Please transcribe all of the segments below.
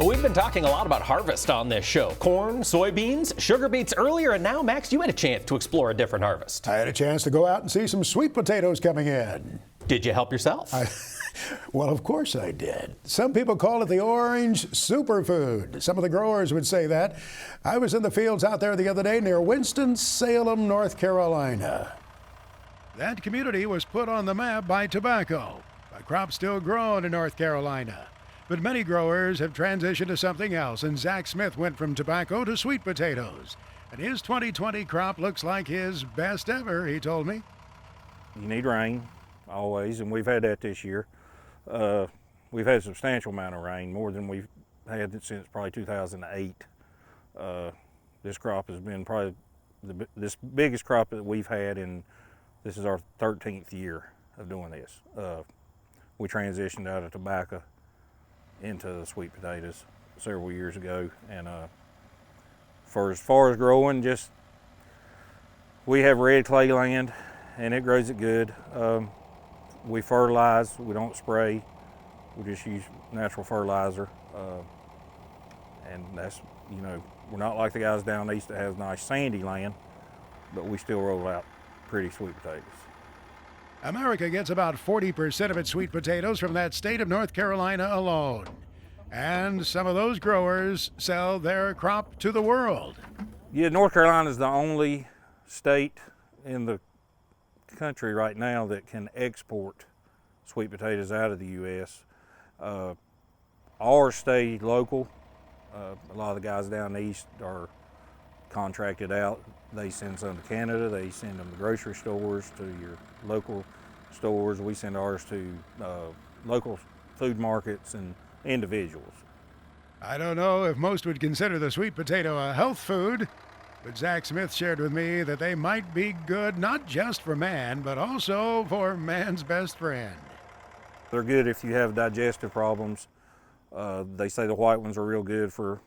We've been talking a lot about harvest on this show. Corn, soybeans, sugar beets earlier, and now, Max, you had a chance to explore a different harvest. I had a chance to go out and see some sweet potatoes coming in. Did you help yourself? Well, of course I did. Some people call it the orange superfood. Some of the growers would say that. I was in the fields out there the other day near Winston-Salem, North Carolina. That community was put on the map by tobacco, a crop still grown in North Carolina. But many growers have transitioned to something else, and Zach Smith went from tobacco to sweet potatoes. And his 2020 crop looks like his best ever, he told me. You need rain, always, and we've had that this year. We've had a substantial amount of rain, more than we've had since probably 2008. This crop has been probably this biggest crop that we've had, and this is our 13th year of doing this. We transitioned out of tobacco into the sweet potatoes several years ago, and for as far as growing, just we have red clay land and it grows it good. We fertilize, we don't spray, we just use natural fertilizer, and that's, you know, we're not like the guys down east that has nice sandy land, but we still roll out pretty sweet potatoes. America gets about 40% of its sweet potatoes from that state of North Carolina alone. And some of those growers sell their crop to the world. Yeah, North Carolina is the only state in the country right now that can export sweet potatoes out of the U.S. Ours stay local. A lot of the guys down east are contracted out. They send some to Canada, they send them to grocery stores, to your local stores. We send ours to local food markets and individuals. I don't know if most would consider the sweet potato a health food, but Zach Smith shared with me that they might be good not just for man, but also for man's best friend. They're good if you have digestive problems. They say the white ones are real good for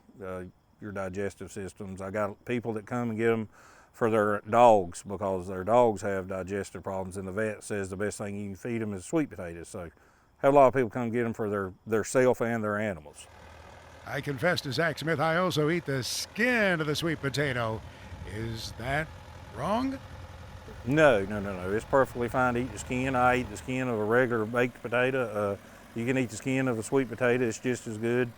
your digestive systems. I got people that come and get them for their dogs because their dogs have digestive problems, and the vet says the best thing you can feed them is sweet potatoes. So have a lot of people come get them for their self and their animals. I confess to Zach Smith, I also eat the skin of the sweet potato. Is that wrong? No. It's perfectly fine to eat the skin. I eat the skin of a regular baked potato. You can eat the skin of a sweet potato. It's just as good.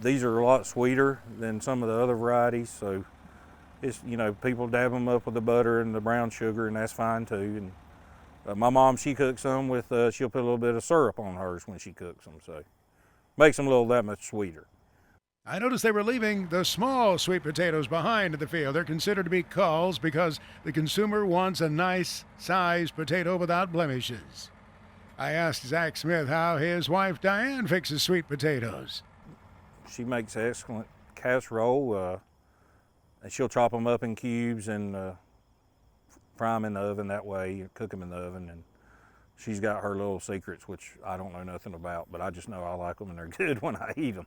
These are a lot sweeter than some of the other varieties, so it's, you know, people dab them up with the butter and the brown sugar, and that's fine too. And my mom, she cooks them with, she'll put a little bit of syrup on hers when she cooks them, so makes them a little that much sweeter. I noticed they were leaving the small sweet potatoes behind in the field. They're considered to be culls because the consumer wants a nice sized potato without blemishes. I asked Zach Smith how his wife Diane fixes sweet potatoes. She makes excellent casserole, and she'll chop them up in cubes and fry them in the oven that way, cook them in the oven. And she's got her little secrets, which I don't know nothing about, but I just know I like them and they're good when I eat them.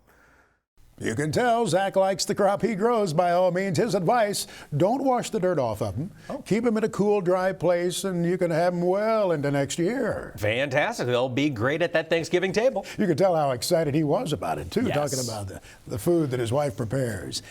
You can tell Zach likes the crop he grows. By all means, his advice, don't wash the dirt off of them. Keep them in a cool, dry place, and you can have them well into next year. Fantastic. They'll be great at that Thanksgiving table. You can tell how excited he was about it, too, Yes. talking about the food that his wife prepares.